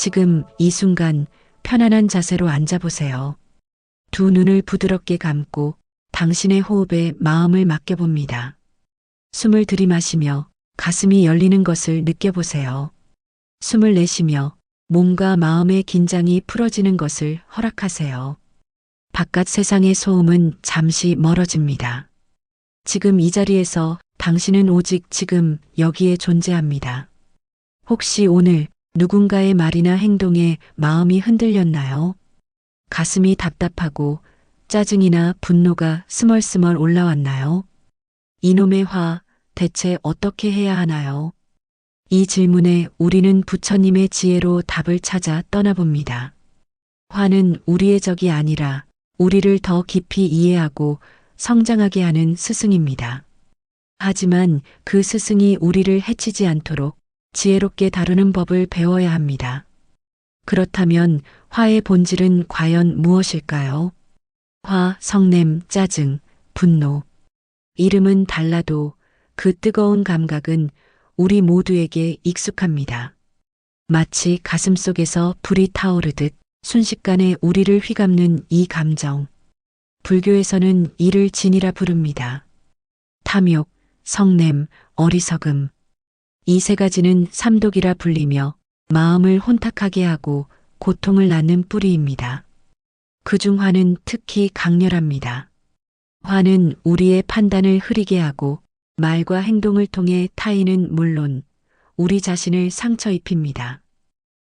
지금 이 순간 편안한 자세로 앉아보세요. 두 눈을 부드럽게 감고 당신의 호흡에 마음을 맡겨봅니다. 숨을 들이마시며 가슴이 열리는 것을 느껴보세요. 숨을 내쉬며 몸과 마음의 긴장이 풀어지는 것을 허락하세요. 바깥 세상의 소음은 잠시 멀어집니다. 지금 이 자리에서 당신은 오직 지금 여기에 존재합니다. 혹시 오늘 누군가의 말이나 행동에 마음이 흔들렸나요? 가슴이 답답하고 짜증이나 분노가 스멀스멀 올라왔나요? 이놈의 화, 대체 어떻게 해야 하나요? 이 질문에 우리는 부처님의 지혜로 답을 찾아 떠나봅니다. 화는 우리의 적이 아니라 우리를 더 깊이 이해하고 성장하게 하는 스승입니다. 하지만 그 스승이 우리를 해치지 않도록 지혜롭게 다루는 법을 배워야 합니다. 그렇다면 화의 본질은 과연 무엇일까요? 화, 성냄, 짜증, 분노. 이름은 달라도 그 뜨거운 감각은 우리 모두에게 익숙합니다. 마치 가슴속에서 불이 타오르듯 순식간에 우리를 휘감는 이 감정. 불교에서는 이를 진이라 부릅니다. 탐욕, 성냄, 어리석음. 이 세 가지는 삼독이라 불리며 마음을 혼탁하게 하고 고통을 낳는 뿌리입니다. 그중 화는 특히 강렬합니다. 화는 우리의 판단을 흐리게 하고 말과 행동을 통해 타인은 물론 우리 자신을 상처 입힙니다.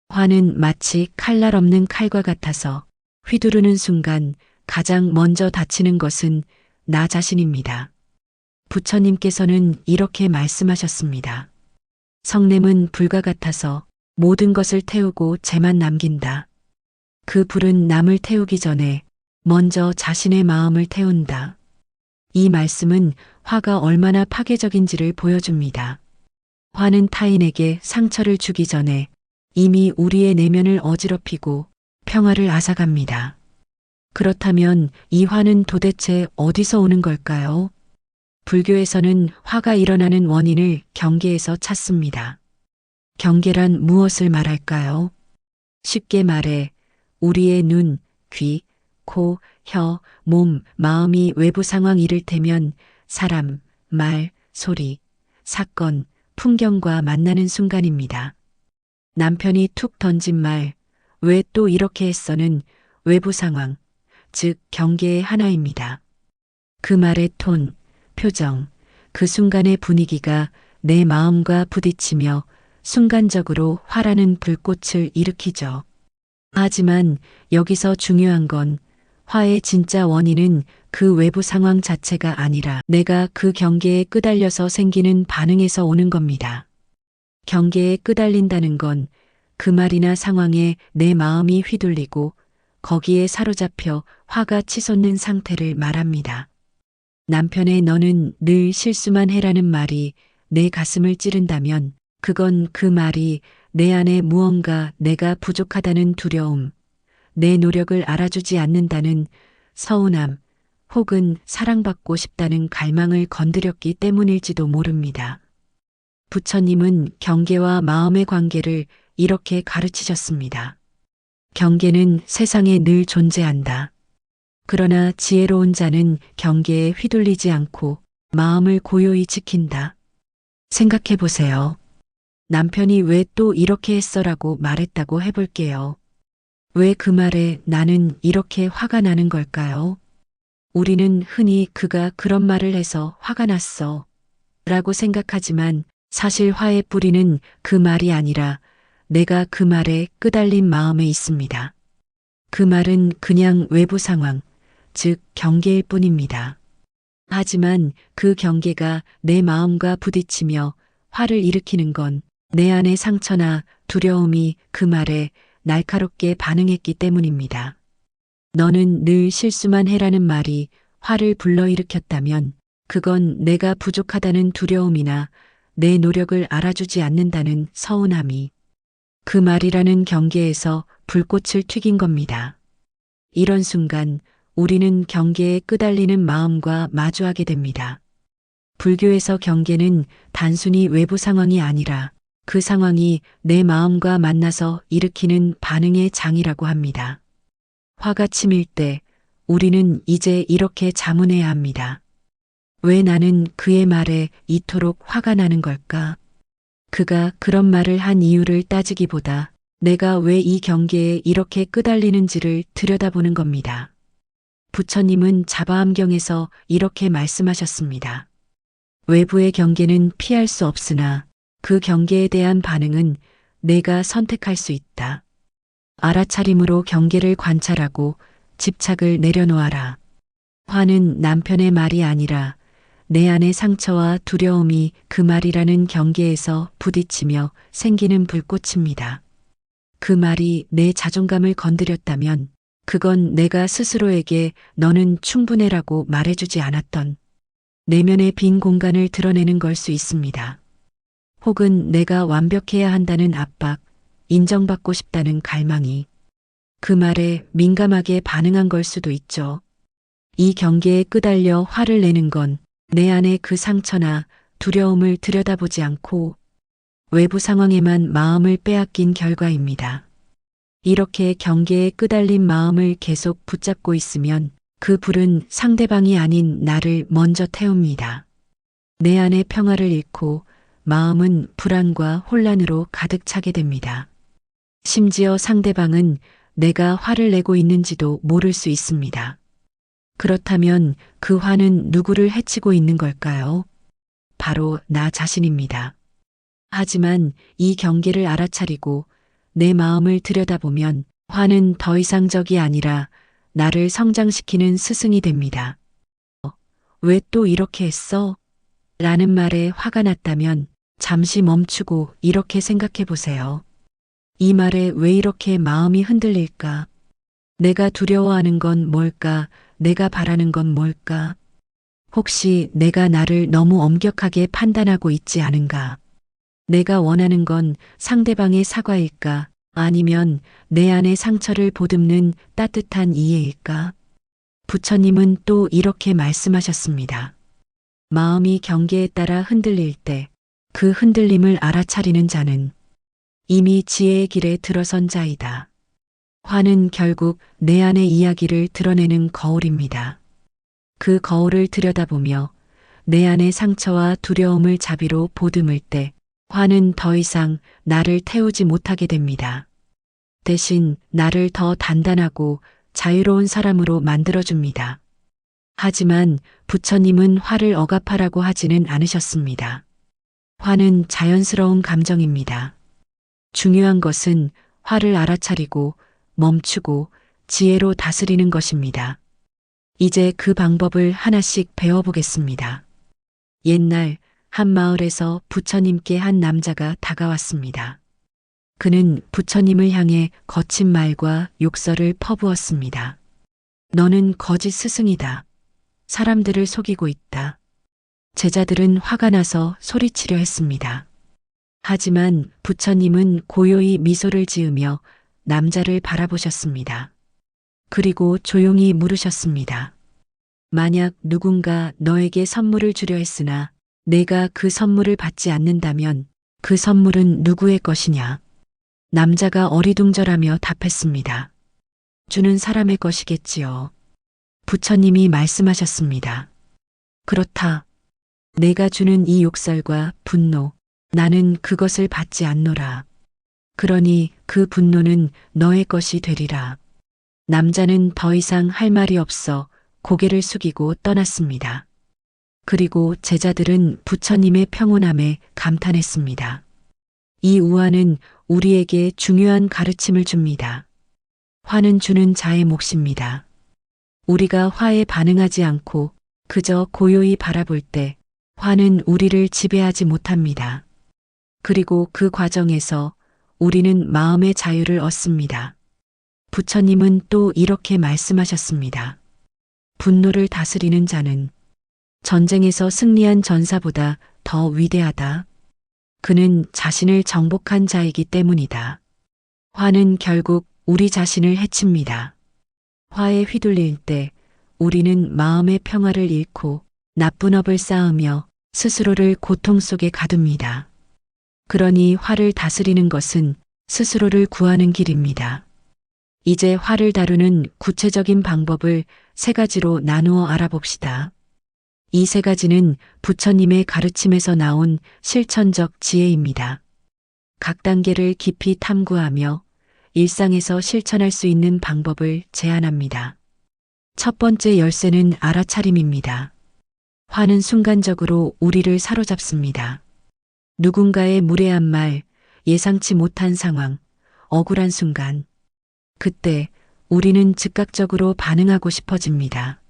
화는 마치 칼날 없는 칼과 같아서 휘두르는 순간 가장 먼저 다치는 것은 나 자신입니다. 부처님께서는 이렇게 말씀하셨습니다. 성냄은 불과 같아서 모든 것을 태우고 재만 남긴다. 그 불은 남을 태우기 전에 먼저 자신의 마음을 태운다. 이 말씀은 화가 얼마나 파괴적인지를 보여줍니다. 화는 타인에게 상처를 주기 전에 이미 우리의 내면을 어지럽히고 평화를 앗아갑니다. 그렇다면 이 화는 도대체 어디서 오는 걸까요? 불교에서는 화가 일어나는 원인을 경계에서 찾습니다. 경계란 무엇을 말할까요? 쉽게 말해 우리의 눈, 귀, 코, 혀, 몸, 마음이 외부 상황 이를테면 사람, 말, 소리, 사건, 풍경과 만나는 순간입니다. 남편이 툭 던진 말, 왜 또 이렇게 했어는 외부 상황, 즉 경계의 하나입니다. 그 말의 톤, 표정, 그 순간의 분위기가 내 마음과 부딪히며 순간적으로 화라는 불꽃을 일으키죠. 하지만 여기서 중요한 건 화의 진짜 원인은 그 외부 상황 자체가 아니라 내가 그 경계에 끄달려서 생기는 반응에서 오는 겁니다. 경계에 끄달린다는 건 그 말이나 상황에 내 마음이 휘둘리고 거기에 사로잡혀 화가 치솟는 상태를 말합니다. 남편의 너는 늘 실수만 해라는 말이 내 가슴을 찌른다면 그건 그 말이 내 안에 무언가 내가 부족하다는 두려움, 내 노력을 알아주지 않는다는 서운함 혹은 사랑받고 싶다는 갈망을 건드렸기 때문일지도 모릅니다. 부처님은 경계와 마음의 관계를 이렇게 가르치셨습니다. 경계는 세상에 늘 존재한다. 그러나 지혜로운 자는 경계에 휘둘리지 않고 마음을 고요히 지킨다. 생각해 보세요. 남편이 왜 또 이렇게 했어라고 말했다고 해볼게요. 왜 그 말에 나는 이렇게 화가 나는 걸까요? 우리는 흔히 그가 그런 말을 해서 화가 났어 라고 생각하지만 사실 화의 뿌리는 그 말이 아니라 내가 그 말에 끄달린 마음에 있습니다. 그 말은 그냥 외부 상황, 즉 경계일 뿐입니다. 하지만 그 경계가 내 마음과 부딪히며 화를 일으키는 건 내 안의 상처나 두려움이 그 말에 날카롭게 반응했기 때문입니다. 너는 늘 실수만 해라는 말이 화를 불러일으켰다면 그건 내가 부족하다는 두려움이나 내 노력을 알아주지 않는다는 서운함이 그 말이라는 경계에서 불꽃을 튀긴 겁니다. 이런 순간 우리는 경계에 끄달리는 마음과 마주하게 됩니다. 불교에서 경계는 단순히 외부 상황이 아니라 그 상황이 내 마음과 만나서 일으키는 반응의 장이라고 합니다. 화가 치밀 때 우리는 이제 이렇게 자문해야 합니다. 왜 나는 그의 말에 이토록 화가 나는 걸까? 그가 그런 말을 한 이유를 따지기보다 내가 왜 이 경계에 이렇게 끄달리는지를 들여다보는 겁니다. 부처님은 자바암경에서 이렇게 말씀하셨습니다. 외부의 경계는 피할 수 없으나 그 경계에 대한 반응은 내가 선택할 수 있다. 알아차림으로 경계를 관찰하고 집착을 내려놓아라. 화는 남편의 말이 아니라 내 안의 상처와 두려움이 그 말이라는 경계에서 부딪히며 생기는 불꽃입니다. 그 말이 내 자존감을 건드렸다면 그건 내가 스스로에게 너는 충분해라고 말해주지 않았던 내면의 빈 공간을 드러내는 걸 수 있습니다. 혹은 내가 완벽해야 한다는 압박, 인정받고 싶다는 갈망이 그 말에 민감하게 반응한 걸 수도 있죠. 이 경계에 끄달려 화를 내는 건 내 안의 그 상처나 두려움을 들여다보지 않고 외부 상황에만 마음을 빼앗긴 결과입니다. 이렇게 경계에 끄달린 마음을 계속 붙잡고 있으면 그 불은 상대방이 아닌 나를 먼저 태웁니다. 내 안의 평화를 잃고 마음은 불안과 혼란으로 가득 차게 됩니다. 심지어 상대방은 내가 화를 내고 있는지도 모를 수 있습니다. 그렇다면 그 화는 누구를 해치고 있는 걸까요? 바로 나 자신입니다. 하지만 이 경계를 알아차리고 내 마음을 들여다보면 화는 더 이상 적이 아니라 나를 성장시키는 스승이 됩니다. 왜 또 이렇게 했어? 라는 말에 화가 났다면 잠시 멈추고 이렇게 생각해 보세요. 이 말에 왜 이렇게 마음이 흔들릴까? 내가 두려워하는 건 뭘까? 내가 바라는 건 뭘까? 혹시 내가 나를 너무 엄격하게 판단하고 있지 않은가? 내가 원하는 건 상대방의 사과일까? 아니면 내 안의 상처를 보듬는 따뜻한 이해일까? 부처님은 또 이렇게 말씀하셨습니다. 마음이 경계에 따라 흔들릴 때 그 흔들림을 알아차리는 자는 이미 지혜의 길에 들어선 자이다. 화는 결국 내 안의 이야기를 드러내는 거울입니다. 그 거울을 들여다보며 내 안의 상처와 두려움을 자비로 보듬을 때 화는 더 이상 나를 태우지 못하게 됩니다. 대신 나를 더 단단하고 자유로운 사람으로 만들어줍니다. 하지만 부처님은 화를 억압하라고 하지는 않으셨습니다. 화는 자연스러운 감정입니다. 중요한 것은 화를 알아차리고 멈추고 지혜로 다스리는 것입니다. 이제 그 방법을 하나씩 배워보겠습니다. 옛날 한 마을에서 부처님께 한 남자가 다가왔습니다. 그는 부처님을 향해 거친 말과 욕설을 퍼부었습니다. 너는 거짓 스승이다. 사람들을 속이고 있다. 제자들은 화가 나서 소리치려 했습니다. 하지만 부처님은 고요히 미소를 지으며 남자를 바라보셨습니다. 그리고 조용히 물으셨습니다. 만약 누군가 너에게 선물을 주려 했으나 내가 그 선물을 받지 않는다면 그 선물은 누구의 것이냐? 남자가 어리둥절하며 답했습니다. 주는 사람의 것이겠지요. 부처님이 말씀하셨습니다. 그렇다. 내가 주는 이 욕설과 분노, 나는 그것을 받지 않노라. 그러니 그 분노는 너의 것이 되리라. 남자는 더 이상 할 말이 없어 고개를 숙이고 떠났습니다. 그리고 제자들은 부처님의 평온함에 감탄했습니다. 이 우화는 우리에게 중요한 가르침을 줍니다. 화는 주는 자의 몫입니다. 우리가 화에 반응하지 않고 그저 고요히 바라볼 때 화는 우리를 지배하지 못합니다. 그리고 그 과정에서 우리는 마음의 자유를 얻습니다. 부처님은 또 이렇게 말씀하셨습니다. 분노를 다스리는 자는 전쟁에서 승리한 전사보다 더 위대하다. 그는 자신을 정복한 자이기 때문이다. 화는 결국 우리 자신을 해칩니다. 화에 휘둘릴 때 우리는 마음의 평화를 잃고 나쁜 업을 쌓으며 스스로를 고통 속에 가둡니다. 그러니 화를 다스리는 것은 스스로를 구하는 길입니다. 이제 화를 다루는 구체적인 방법을 세 가지로 나누어 알아봅시다. 이 세 가지는 부처님의 가르침에서 나온 실천적 지혜입니다. 각 단계를 깊이 탐구하며 일상에서 실천할 수 있는 방법을 제안합니다. 첫 번째 열쇠는 알아차림입니다. 화는 순간적으로 우리를 사로잡습니다. 누군가의 무례한 말, 예상치 못한 상황, 억울한 순간. 그때 우리는 즉각적으로 반응하고 싶어집니다.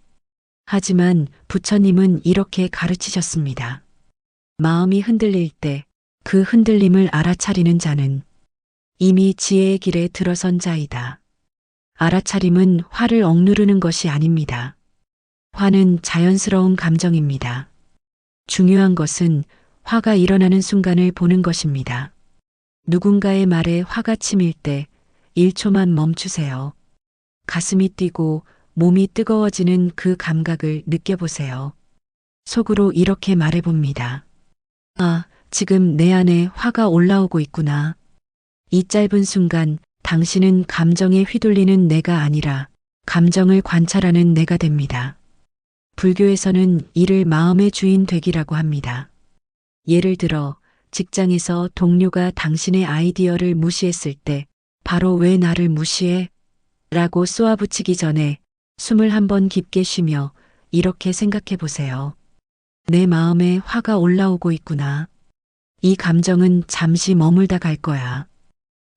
하지만 부처님은 이렇게 가르치셨습니다. 마음이 흔들릴 때 그 흔들림을 알아차리는 자는 이미 지혜의 길에 들어선 자이다. 알아차림은 화를 억누르는 것이 아닙니다. 화는 자연스러운 감정입니다. 중요한 것은 화가 일어나는 순간을 보는 것입니다. 누군가의 말에 화가 치밀 때 1초만 멈추세요. 가슴이 뛰고 몸이 뜨거워지는 그 감각을 느껴보세요. 속으로 이렇게 말해봅니다. 아, 지금 내 안에 화가 올라오고 있구나. 이 짧은 순간 당신은 감정에 휘둘리는 내가 아니라 감정을 관찰하는 내가 됩니다. 불교에서는 이를 마음의 주인 되기라고 합니다. 예를 들어 직장에서 동료가 당신의 아이디어를 무시했을 때 바로 왜 나를 무시해? 라고 쏘아붙이기 전에 숨을 한번 깊게 쉬며 이렇게 생각해 보세요. 내 마음에 화가 올라오고 있구나. 이 감정은 잠시 머물다 갈 거야.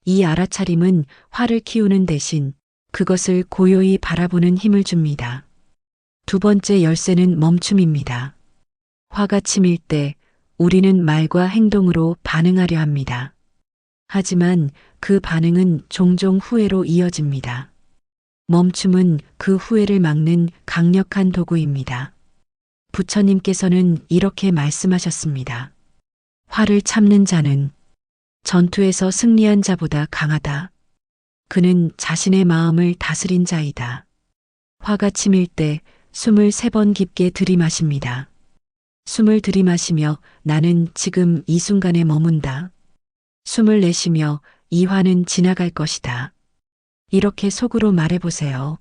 이 알아차림은 화를 키우는 대신 그것을 고요히 바라보는 힘을 줍니다. 두 번째 열쇠는 멈춤입니다. 화가 치밀 때 우리는 말과 행동으로 반응하려 합니다. 하지만 그 반응은 종종 후회로 이어집니다. 멈춤은 그 후회를 막는 강력한 도구입니다. 부처님께서는 이렇게 말씀하셨습니다. 화를 참는 자는 전투에서 승리한 자보다 강하다. 그는 자신의 마음을 다스린 자이다. 화가 치밀 때 숨을 3번 깊게 들이마십니다. 숨을 들이마시며 나는 지금 이 순간에 머문다. 숨을 내쉬며 이 화는 지나갈 것이다. 이렇게 속으로 말해보세요.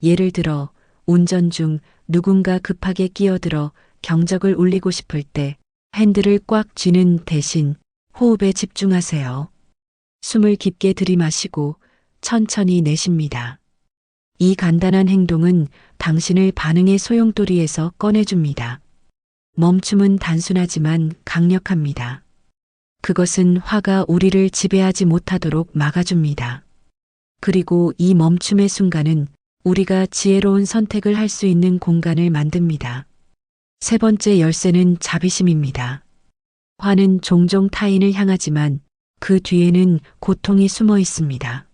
예를 들어 운전 중 누군가 급하게 끼어들어 경적을 울리고 싶을 때 핸들을 꽉 쥐는 대신 호흡에 집중하세요. 숨을 깊게 들이마시고 천천히 내쉽니다. 이 간단한 행동은 당신을 반응의 소용돌이에서 꺼내줍니다. 멈춤은 단순하지만 강력합니다. 그것은 화가 우리를 지배하지 못하도록 막아줍니다. 그리고 이 멈춤의 순간은 우리가 지혜로운 선택을 할 수 있는 공간을 만듭니다. 세 번째 열쇠는 자비심입니다. 화는 종종 타인을 향하지만 그 뒤에는 고통이 숨어 있습니다.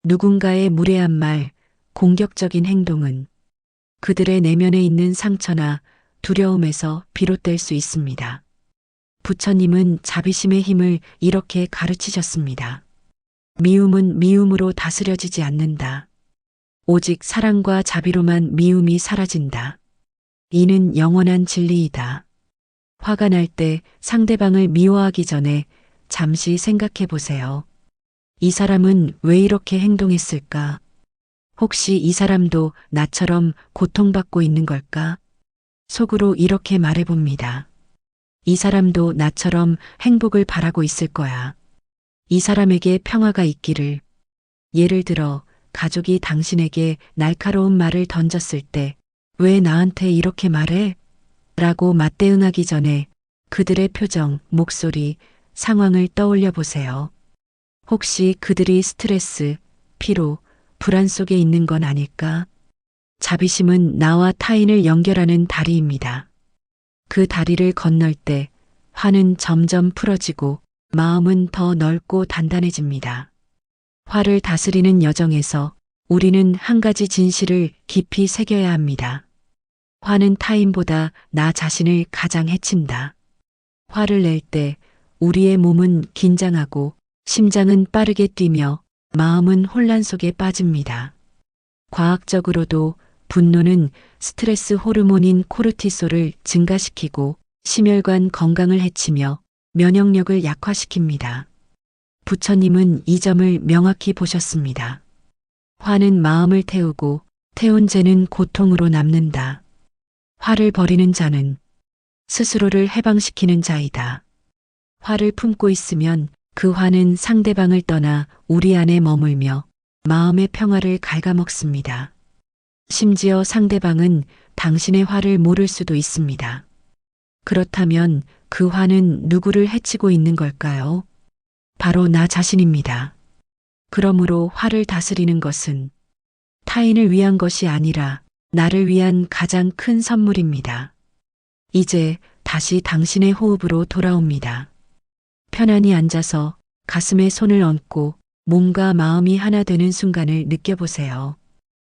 누군가의 무례한 말, 공격적인 행동은 그들의 내면에 있는 상처나 두려움에서 비롯될 수 있습니다. 부처님은 자비심의 힘을 이렇게 가르치셨습니다. 미움은 미움으로 다스려지지 않는다. 오직 사랑과 자비로만 미움이 사라진다. 이는 영원한 진리이다. 화가 날 때 상대방을 미워하기 전에 잠시 생각해 보세요. 이 사람은 왜 이렇게 행동했을까? 혹시 이 사람도 나처럼 고통받고 있는 걸까? 속으로 이렇게 말해봅니다. 이 사람도 나처럼 행복을 바라고 있을 거야. 이 사람에게 평화가 있기를. 예를 들어 가족이 당신에게 날카로운 말을 던졌을 때 왜 나한테 이렇게 말해? 라고 맞대응하기 전에 그들의 표정, 목소리, 상황을 떠올려 보세요. 혹시 그들이 스트레스, 피로, 불안 속에 있는 건 아닐까? 자비심은 나와 타인을 연결하는 다리입니다. 그 다리를 건널 때 화는 점점 풀어지고 마음은 더 넓고 단단해집니다. 화를 다스리는 여정에서 우리는 한 가지 진실을 깊이 새겨야 합니다. 화는 타인보다 나 자신을 가장 해친다. 화를 낼 때 우리의 몸은 긴장하고 심장은 빠르게 뛰며 마음은 혼란 속에 빠집니다. 과학적으로도 분노는 스트레스 호르몬인 코르티솔을 증가시키고 심혈관 건강을 해치며 면역력을 약화시킵니다. 부처님은 이 점을 명확히 보셨습니다. 화는 마음을 태우고 태운 죄는 고통으로 남는다. 화를 버리는 자는 스스로를 해방시키는 자이다. 화를 품고 있으면 그 화는 상대방을 떠나 우리 안에 머물며 마음의 평화를 갉아먹습니다. 심지어 상대방은 당신의 화를 모를 수도 있습니다. 그렇다면 그 화는 누구를 해치고 있는 걸까요? 바로 나 자신입니다. 그러므로 화를 다스리는 것은 타인을 위한 것이 아니라 나를 위한 가장 큰 선물입니다. 이제 다시 당신의 호흡으로 돌아옵니다. 편안히 앉아서 가슴에 손을 얹고 몸과 마음이 하나 되는 순간을 느껴보세요.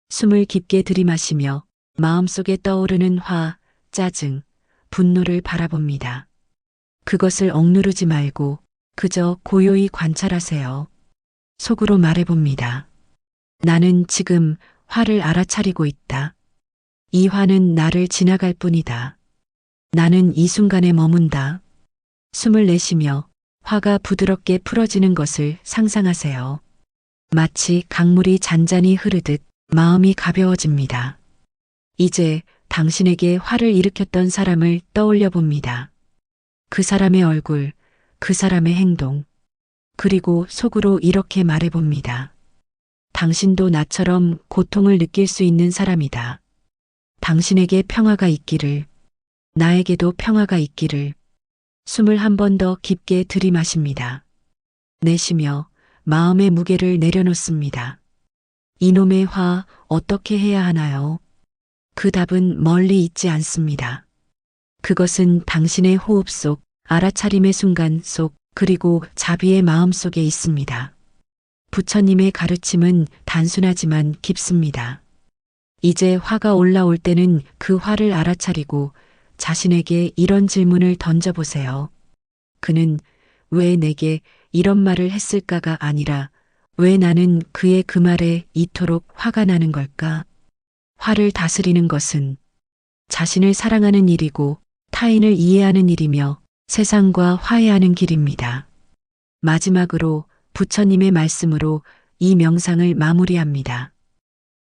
숨을 깊게 들이마시며 마음속에 떠오르는 화, 짜증, 분노를 바라봅니다. 그것을 억누르지 말고 그저 고요히 관찰하세요. 속으로 말해봅니다. 나는 지금 화를 알아차리고 있다. 이 화는 나를 지나갈 뿐이다. 나는 이 순간에 머문다. 숨을 내쉬며 화가 부드럽게 풀어지는 것을 상상하세요. 마치 강물이 잔잔히 흐르듯 마음이 가벼워집니다. 이제 당신에게 화를 일으켰던 사람을 떠올려 봅니다. 그 사람의 얼굴, 그 사람의 행동, 그리고 속으로 이렇게 말해 봅니다. 당신도 나처럼 고통을 느낄 수 있는 사람이다. 당신에게 평화가 있기를, 나에게도 평화가 있기를. 숨을 한 번 더 깊게 들이마십니다. 내쉬며 마음의 무게를 내려놓습니다. 이놈의 화 어떻게 해야 하나요? 그 답은 멀리 있지 않습니다. 그것은 당신의 호흡 속, 알아차림의 순간 속, 그리고 자비의 마음 속에 있습니다. 부처님의 가르침은 단순하지만 깊습니다. 이제 화가 올라올 때는 그 화를 알아차리고 자신에게 이런 질문을 던져보세요. 그는 왜 내게 이런 말을 했을까가 아니라 왜 나는 그의 그 말에 이토록 화가 나는 걸까? 화를 다스리는 것은 자신을 사랑하는 일이고 타인을 이해하는 일이며 세상과 화해하는 길입니다. 마지막으로 부처님의 말씀으로 이 명상을 마무리합니다.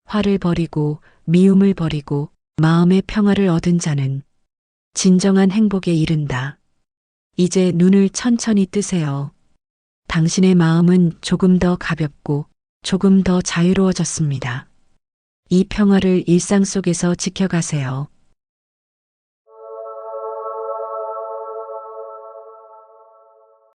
화를 버리고 미움을 버리고 마음의 평화를 얻은 자는 진정한 행복에 이른다. 이제 눈을 천천히 뜨세요. 당신의 마음은 조금 더 가볍고 조금 더 자유로워졌습니다. 이 평화를 일상 속에서 지켜가세요.